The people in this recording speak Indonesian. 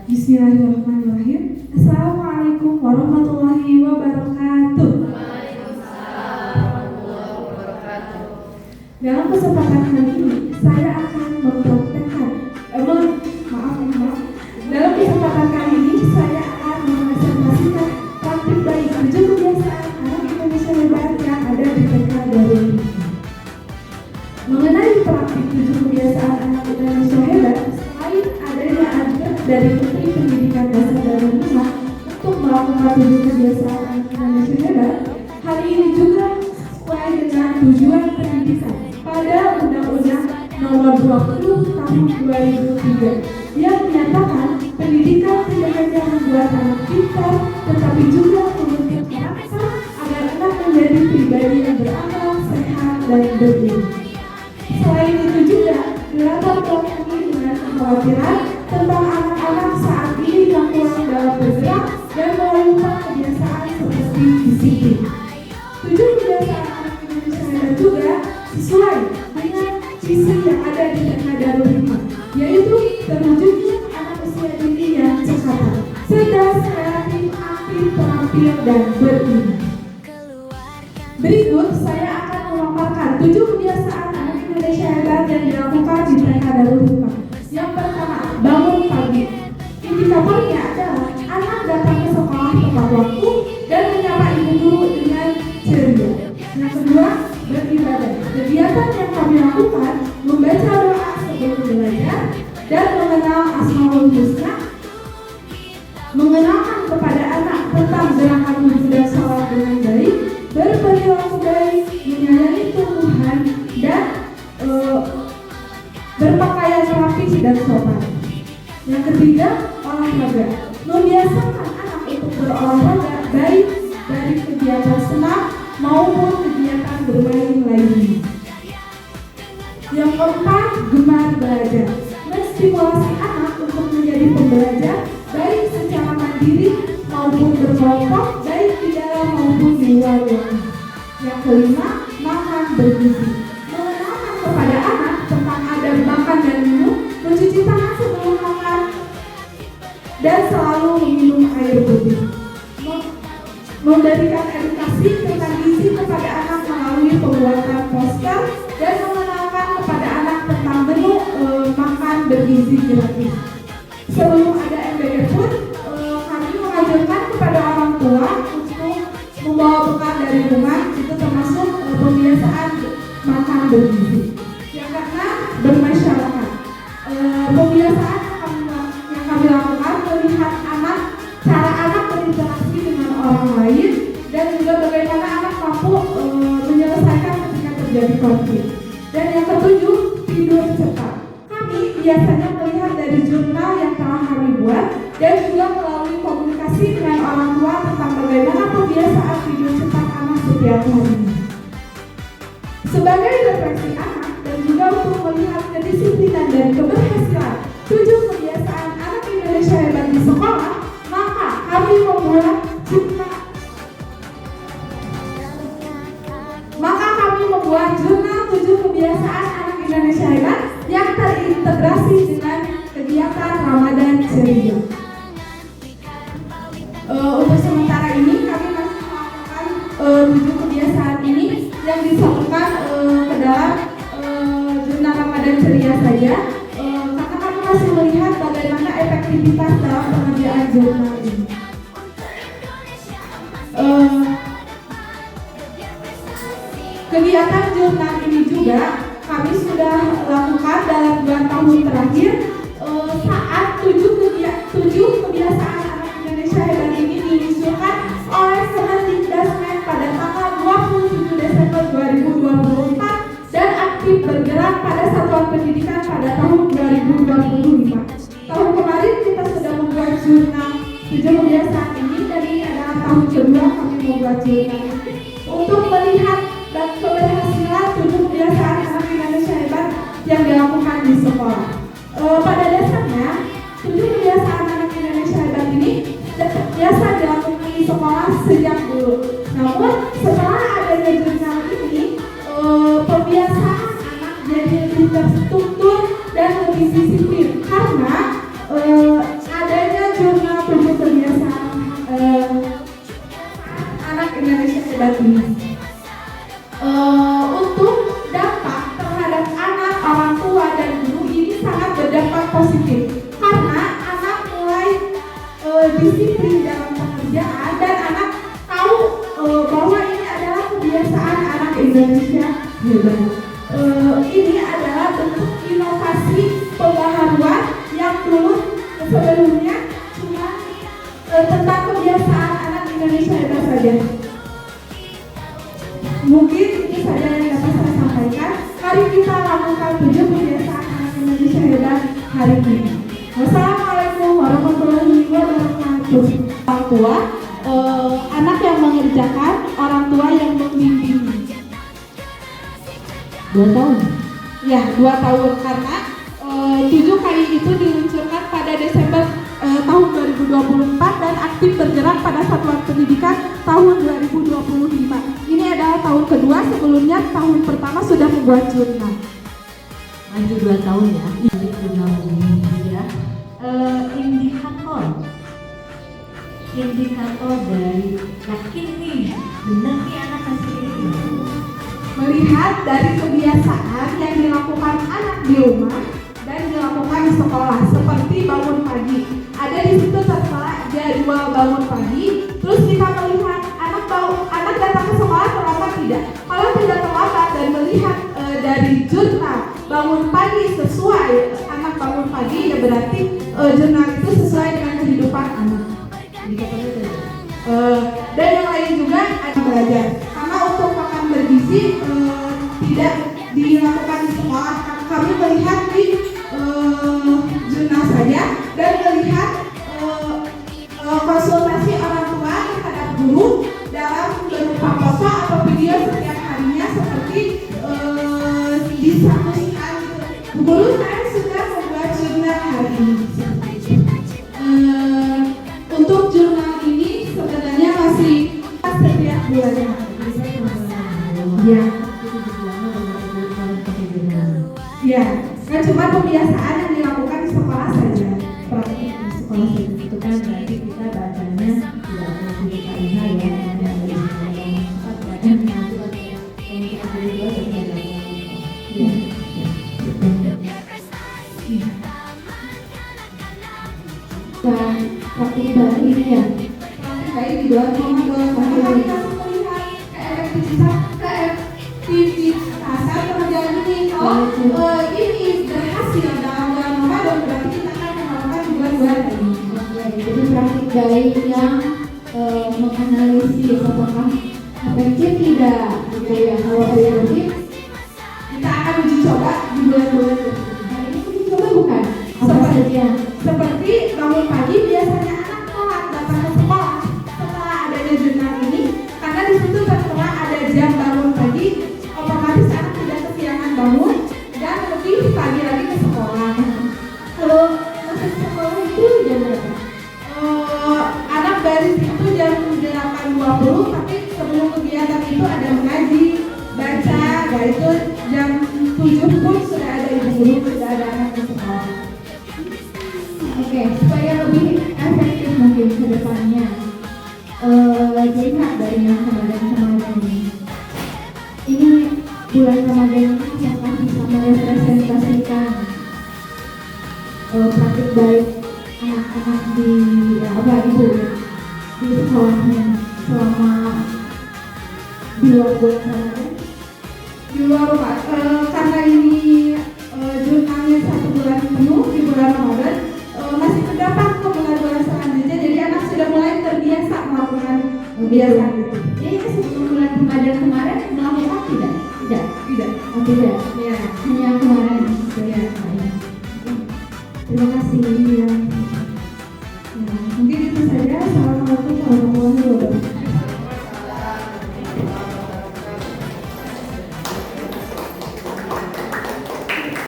Bismillahirrahmanirrahim. Assalamualaikum warahmatullahi wabarakatuh. Dalam kesempatan kali ini saya akan mempraktekkan Dalam kesempatan kali ini saya akan mempresentasikan praktik baik 7 kebiasaan anak Indonesia hebat yang ada di TK Darul Hikmah. Mengenai praktik 7 kebiasaan anak Indonesia hebat, selain adanya anjuran dari Menteri Pendidikan Dasar Darul Hikmah untuk melakukan 7 kebiasaan anak Indonesia hebat, hal ini juga sesuai dengan tujuan pendidikan pada Undang-Undang Nomor 20 Tahun 2003 yang menyatakan pendidikan tidak hanya membuat anak pintar, tetapi juga membentuk karakter agar anak menjadi pribadi yang berakal, sehat, dan berilmu. Selain itu juga dilatar belakangi dengan kekhawatiran tentang anak-anak saat ini yang kurang dalam bergerak dan melakukan kebiasaan seperti disiplin. 7 kebiasaan anak Indonesia hebat juga sesuai dengan visi yang ada di TK Darul Hikmah, yaitu terwujudnya anak usia dini yang cekatan, cerdas, kreatif, aktif, terampil, dan berilmu. Berikut saya akan memaparkan 7 kebiasaan anak Indonesia hebat yang dilakukan di TK Darul Hikmah. Yang pertama, bangun pagi. Indikatornya adalah anak datang ke sekolah tepat waktu dan menyapa ibu guru dengan ceria. Yang kedua, beribadah. Kegiatan yang kami lakukan membaca doa sebelum belajar dan mengenal Asmaul Husna, mengenalkan kepada anak tentang gerakan wudhu dan sholat dengan baik, berperilaku baik, menyayangi tumbuhan, dan berpakaian rapi dan sopan. Yang ketiga, olahraga. Membiasakan anak untuk berolahraga baik dari kegiatan senam maupun kegiatan bermain lainnya. Yang keempat, gemar belajar. Menstimulasi anak untuk menjadi pembelajar baik secara mandiri maupun berkelompok, baik di dalam maupun di luar rumah. Yang kelima, makan bergizi. Mengenalkan kepada anak tentang adab makan dan minum, mencuci tangan sebelum makan, dan selalu meminum air putih. Memberikan edukasi tentang gizi kepada anak melalui pembuatan poster dan mengenalkan kepada anak tentang menu makan bergizi gratis. Sebelum ada MBG pun, kami mengajarkan kepada orang tua untuk membawa bekal dari rumah, itu termasuk pembiasaan makan bergizi. Yang keenam, bermasyarakat. Pembiasaan yang kami lakukan melihat cara anak berinteraksi dengan orang lain dan juga bagaimana anak mampu menyelesaikan ketika terjadi konflik. Dan yang ketujuh, tidur cepat. Kami biasanya melihat dari jurnal yang telah kami buat dan juga melalui komunikasi dengan orang tua tentang bagaimana kebiasaan tidur cepat anak setiap harinya. Sebagai refleksi anak dan juga untuk melihat kedisiplinan dan keberhasilan 7 kebiasaan anak Indonesia hebat di sekolah, maka kami membuat jurnal 7 kebiasaan anak Indonesia hebat yang terintegrasi dengan kegiatan Ramadan Ceria. Untuk sementara ini kami masih melakukan 7 kebiasaan ini yang disatukan ke dalam jurnal Ramadan Ceria saja, karena kami masih melihat bagaimana efektivitas dalam pengerjaan jurnal ini. Kegiatan jurnal ini juga kami sudah lakukan dalam 2 tahun terakhir, saat 7 kebiasaan anak Indonesia hebat ini diusulkan oleh Kemendikbudristek pada tanggal 27 Desember 2024 dan aktif bergerak pada satuan pendidikan pada tahun 2025. Tahun kemarin kita sudah membuat jurnal 7 kebiasaan ini dan ini adalah tahun kedua kami membuat jurnal ini untuk melihat dan keberhasilan 7 kebiasaan anak Indonesia hebat yang dilakukan di sekolah. Pada dasarnya 7 kebiasaan anak Indonesia hebat ini biasa dilakukan di sekolah sejak dulu. Namun setelah adanya jurnal ini, pembiasaan anak jadi lebih terstruktur dan lebih disiplin karena adanya disiplin dalam pekerjaan, dan anak tahu bahwa ini adalah kebiasaan anak Indonesia hebat. Ini adalah bentuk inovasi pembaharuan yang dulu sebelumnya cuma tentang kebiasaan anak Indonesia hebat saja. Mungkin ini saja yang dapat saya sampaikan. Mari kita lakukan 7 kebiasaan anak Indonesia hebat hari ini. Wassalamualaikum warahmatullahi wabarakatuh. Orang tua, anak yang mengerjakan, orang tua yang membimbing. 2 tahun? Ya, 2 tahun, karena 7 kali itu diluncurkan pada Desember tahun 2024 dan aktif bergerak pada satuan pendidikan tahun 2025. Ini adalah tahun kedua, sebelumnya tahun pertama sudah membuat jurnal. Lanjut 2 tahun ya, jurnal ini ya. Indikator dari yakin nih, benar nih anak hasil ini. Melihat dari kebiasaan yang dilakukan anak di rumah dan dilakukan di sekolah, seperti bangun pagi. Ada di situ tertera jadwal bangun pagi. Terus kita melihat anak datang ke sekolah terlambat tidak. Kalau tidak terlambat dan melihat dari jurnal bangun pagi sesuai anak bangun pagi, ya berarti jurnal itu sesuai dengan kehidupan anak. Dan yang lain juga ada belajar. Karena untuk makan bergizi tidak dilakukan di sekolah. Kami melihat di jurnal saja dan melihat konsultasi orang tua terhadap guru dalam berupa foto atau video setiap harinya, seperti disampaikan guru saya sudah membuat jurnal hari ini. Untuk jurnal ini sebenarnya masih setiap bulannya. Ya. Ya, kan cuma kebiasaan yang dilakukan di sekolah saja. Praktik di sekolah saja. Itu kan berarti kita bacanya tidak ada tujuh kali ya, yang dari yang nanti kita berdua berbeda. Dan praktik baru ini ya. Praktik baik di luar kita melihat keefektivitasan pekerjaan ini. Ini berhasil dalam Ramadan, berarti kita akan melakukan bulan-bulan ini. Jadi praktik baik yang menganalisis apakah efektif tidak, gitu ya. Kalau efektif, Kita akan uji coba di bulan-bulan berikutnya. hari ini uji coba bukan? Apa Seperti- saja? Seperti bangun pagi, biasanya anak telat datang ke sekolah. Setelah adanya jurnal ini, karena di situ tertera ada jam bangun pagi, otomatis anak tidak kesiangan bangun dan lebih pagi lagi ke sekolah. Kalau masuk sekolah itu jam berapa? Anak dari situ jam 8.20, tapi sebelum kegiatan itu ada mengaji, baca, dan itu jam 7 pun sudah ada ibu guru, sudah ada anak di sekolah. Oke, supaya lebih efektif mungkin ke depannya, dilihat dari yang Ramadan ini. Ini bulan Ramadan ini apakah bisa merepresentasikan praktik baik anak-anak di ibu di sekolahnya selama di luar bulan Ramadan? Di luar rumah, karena ini jurnalnya 1 bulan penuh di bulan Ramadan, masih terdapat ke bulan-bulan selanjutnya, jadi anak sudah mulai terbiasa melakukan kebiasaan itu. Jadi sebelum bulan Ramadan kemarin melakukan tidak? Tidak. Tidak. Oh, tidak.